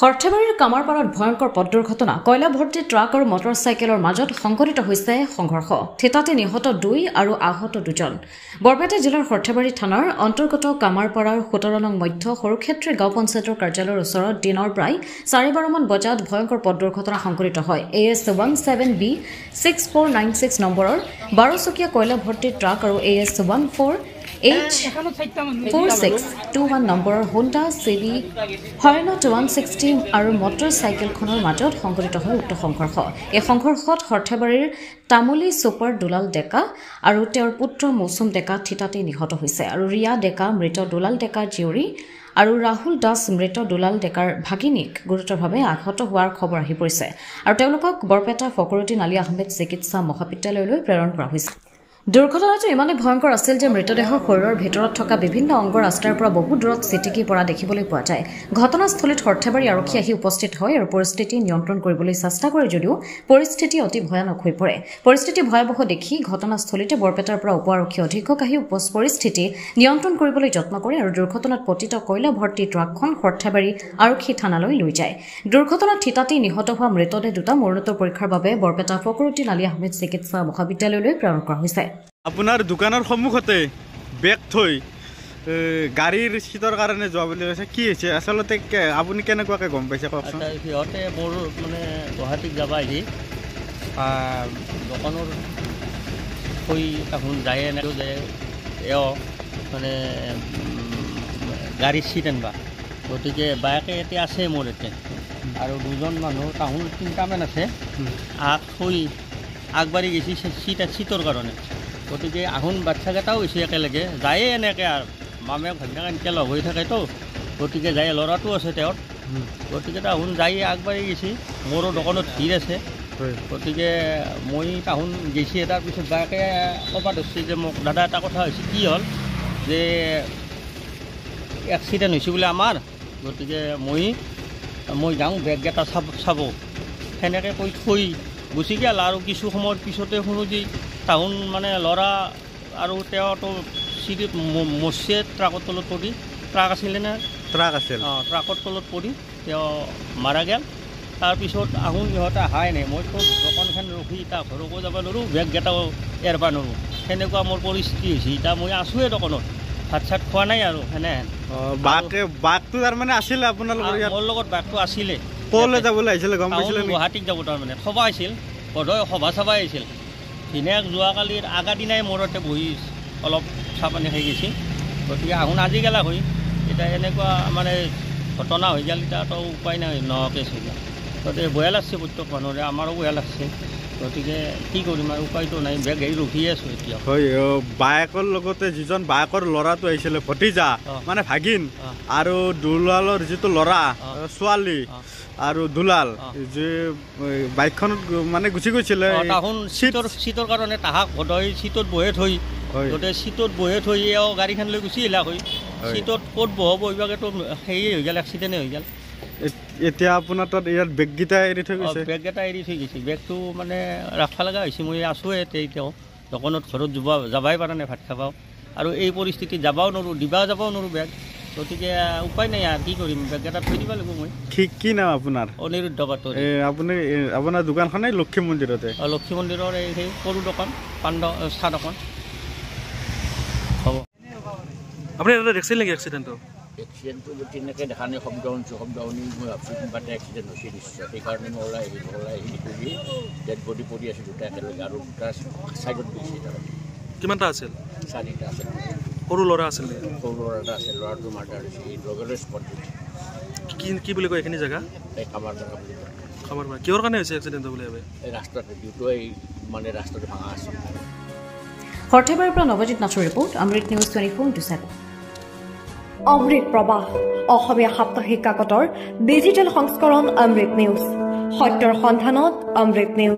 সৰ্থেবাৰীৰ কামাৰপাৰাত ভয়ংকৰ পথ দুৰ্ঘটনা কয়লা ভৰ্তি ট্ৰাক আৰু মটৰচাইকেলৰ মাজত সংঘটিত হৈছে সংঘৰ্ষ থিতাতে নিহত 2 আৰু আহত 2জন বৰপেটা জিলাৰ সৰ্থেবাৰী থানাৰ অন্তৰ্গত কামাৰপাৰাৰ 17 নং মধ্য সৰুক্ষেত্ৰী গাঁও পঞ্চায়তৰ কাৰ্যালয়ৰ ওচৰত দিনৰ প্ৰায় 4:12 মান বজাত ভয়ংকৰ পথ দুৰ্ঘটনা সংঘটিত হয় AS 17B 6496 নম্বৰৰ 12 চকীয়া কয়লা ভৰ্তি ট্ৰাক আৰু AS 14H4621 নম্বৰৰ হোণ্ডা CB 160 আৰু মটৰচাইকেলখনৰ মাজত সংঘটিত হয় উক্ত সংঘৰ্ষ এই সংঘৰ্ষত সৰ্থেবাৰীৰ তামুলী সুপাৰ দুলাল ডেকা আৰু তেওঁৰ পুত্ৰ মৌচুম ডেকা থিতাতে নিহত হৈছে আৰু ৰিয়া ডেকা মৃত দুলাল ডেকা জীয়ৰী আৰু ৰাহুল দাস মৃত দুলাল ডেকাৰ ভাগিনীক গুৰুতৰভাৱে আঘাত হোৱাৰ খবৰ আহি পৰিছে আৰু তেওঁলোকক বৰপেটা ফকৰুদ্দিন আলী আহমেদ চিকিৎসা মহাবিদ্যালয়লৈ প্ৰেৰণ কৰা হৈছে দুৰ্ঘটনাটো ইমানে ভয়ংকৰ আছিল যে মৃতদেহৰ শৰীৰৰ ভিতৰত থকা বিভিন্ন অংগ ৰাস্তাৰ পৰা বহু দূৰত ছিটিকি পৰা দেখিবলৈ পোৱা যায় ঘটনাস্থলীত সৰ্থেবাৰী আৰক্ষী আহি উপস্থিত হয় আৰু পৰিস্থিতি নিয়ন্ত্ৰণ কৰিবলৈ চেষ্টা কৰে যদিও পৰিস্থিতি অতি ভয়ানক হৈ পৰে পৰিস্থিতি ভয়াবহ দেখি ঘটনাস্থলীতে বৰপেটাৰ পৰা উপ আৰক্ষী অধীক্ষক আহি পৰিস্থিতি নিয়ন্ত্ৰণ কৰিবলৈ যত্ন কৰে আৰু দুৰ্ঘটনাত পতিত কয়লা ভৰ্তি ট্ৰাকখন সৰ্থেবাৰী আৰক্ষী থানালৈ লৈ যায় দুৰ্ঘটনাত থিতাতে নিহত হোৱা মৃতদেহ দুটা মৰণোত্তৰ পৰীক্ষাৰ বাবে বৰপেটা ফকৰুদ্দিন আলী আহমেদ চিকিৎসা মহাবিদ্যালয়লৈ প্ৰেৰণ কৰা হৈছে আপোনাৰ দোকানৰ সন্মুখতে বেগ থৈ গাড়ীৰ সিটৰ কাৰণে যোৱা বুলি কৈছে কি হৈছে আচলতে আপুনি কেনেকুৱাকৈ গম পাইছে কওকচোন সিহঁতে মোৰ মানে গুৱাহাটীত যাব আহি দোকানৰ হৈ এখন যায় এনেকৈ যায় এওঁ মানে গাড়ীৰ চিট আনবা গতিকে বাইকে এতিয়া আছে মোৰ এতিয়া আৰু দুজন মানুহ তাহোন 3টামান আছে আগ হৈ আগবাঢ়ি গৈছে চিটৰ কাৰণে গতিকে আহোন বাচ্চাকেইটাও হৈছে একেলগে যায়ে এনেকৈ আৰু মামে ভাগিনাক এনেকৈ লগ হৈ থাকেতো গতিকে যায় ল'ৰাটো আছে তেওঁৰ গতিকে তাহোন যাই আগবাঢ়ি গৈছে মোৰো দোকানত ভিৰ আছে গতিকে মই তাহোন গৈছে তাৰপিছত বায়েকে ক'ব ধৰিছে যে মোক দাদা এটা কথা হৈছে কি হ'ল যে এক্সিডেণ্ট হৈছে বোলে আমাৰ গতিকে মই যাওঁ বেগকেইটা চাব সেনেকৈ কৈ থৈ গুচি গ'ল আৰু কিছু সময়ৰ পিছতে শুনো যে তাহোন মানে ল'ৰা আৰু তেওঁতো চিৰিত মচছে ট্ৰাকৰ তলত পৰি ট্ৰাক আছিলে নে ট্ৰাক আছিল ট্ৰাকৰ তলত পৰি তেওঁ মাৰা গ'ল তাৰপিছত আহোন ইহঁতে অহাই নাই মইতো দোকানখন ৰখি তাৰ ঘৰকো যাব নোৱাৰোঁ বেগকেইটাও এৰবা নোৱাৰোঁ সেনেকুৱা মোৰ পৰিস্থিতি হৈছে এতিয়া মই আছোঁৱে দোকানত ভাত চাত খোৱা নাই আৰু সেনেহেন বাঘটো তাৰমানে আছিলে আপোনালোকৰ মোৰ লগত বাঘটো আছিলে ক'লৈ যাবলৈ আহিছিলে গম পাইছিলে গুৱাহাটীত যাব তাৰমানে সভা আহিছিল সদয় সভা চাবা আহিছিল ধুনীয়াক যোৱাকালিৰ আগা দিনাই মূৰতে বহি অলপ চাহ পানী খাই গৈছে গতিকে আহোন আজি গেলা হৈ এতিয়া এনেকুৱা মানে ঘটনা হৈ গ'ল এতিয়াতো উপায় নাই নহকে হৈ গ'ল গতিকে বেয়া লাগছে প্ৰত্যেক মানুহৰে আমাৰো বেয়া লাগছে গতিকে কি কৰিম আৰু উপায়তো নাই বেগ গাড়ী ৰখি আছোঁ এতিয়া হয় বায়েকৰ লগতে যিজন বায়েকৰ ল'ৰাটো আহিছিলে ভতিজা মানে ভাগিন আৰু দুলালৰ যিটো ল'ৰা ছোৱালী আৰু দুলাল যে বাইকখনত মানে গুচি গৈছিলে তাহোন চিটৰ কাৰণে তাহাক সদায় চিটত বহে থৈ গোটেই চিটত বহে থৈ এওঁ গাড়ীখন লৈ গুচি আহিলা হৈ চিটত ক'ত বহাব এইভাগেতো সেয়ে হৈ গ'ল এক্সিডেণ্টে হৈ গ'ল এতিয়া আপোনাৰ তাত ইয়াত বেগকেইটা এৰি থৈ গৈছে বেগকেইটা এৰি থৈ গৈছে বেগটো মানে ৰাখিব লগা হৈছে মই আছোঁৱে এতিয়াও দোকানত ঘৰত যাবাই পৰা নাই ভাত খাবাও আৰু এই পৰিস্থিতিত যাবাও নোৱাৰোঁ দিবাও যাবাও নোৱাৰোঁ বেগ গতিকে উপায় নাই আৰু কি কৰিম বেগকেইটা থৈ দিব লাগিব মই কি নাম আপোনাৰ অনিৰুদ্ধ পাটোৱাৰী আপুনি আপোনাৰ দোকানখনে লক্ষী মন্দিৰতে লক্ষী মন্দিৰৰ এই সেই সৰু দোকান চাহ দোকান হ'ব আপুনি এটা দেখিছিল নেকি এক্সিডেণ্টটো এক্সিডেণ্টটো তেনেকৈ দেখা নাই শব্দ শুনি মই ভাবছোঁ কিবা এটা এক্সিডেণ্ট হৈছে নিশ্চয় সেইকাৰণে মই ওলাই কৰি ডেড বডি পৰি আছোঁ দুটা একেলগে আৰু দুটা ছাইডত গৈছে তাৰমানে কিমানটা আছিল 4টা আছিল সৰু ল'ৰা আছিল সৰু ল'ৰা এটা আছিল ল'ৰাটো মাৰ্ডাৰ হৈছে এই ড্ৰগেলৰ স্পট কি বুলি কয় এইখিনি জেগা এই কামাৰ জেগা বুলি কয় খবৰ পায় কিহৰ কাৰণে হৈছে এক্সিডেণ্টটো বুলি ভাবে এই ৰাস্তাটো দুটো এই মানে ৰাস্তাটো ভাঙা আছিল সৰ্থেবাৰীৰ পৰা নৱজিৎ নাথৰ ৰিপৰ্ট অমৃত নিউজ 24/7 অমৃত প্ৰবাহ অসমীয়া সাপ্তাহিক কাকতৰ ডিজিটেল সংস্কৰণ অমৃত নিউজ সত্যৰ সন্ধানত অমৃত নিউজ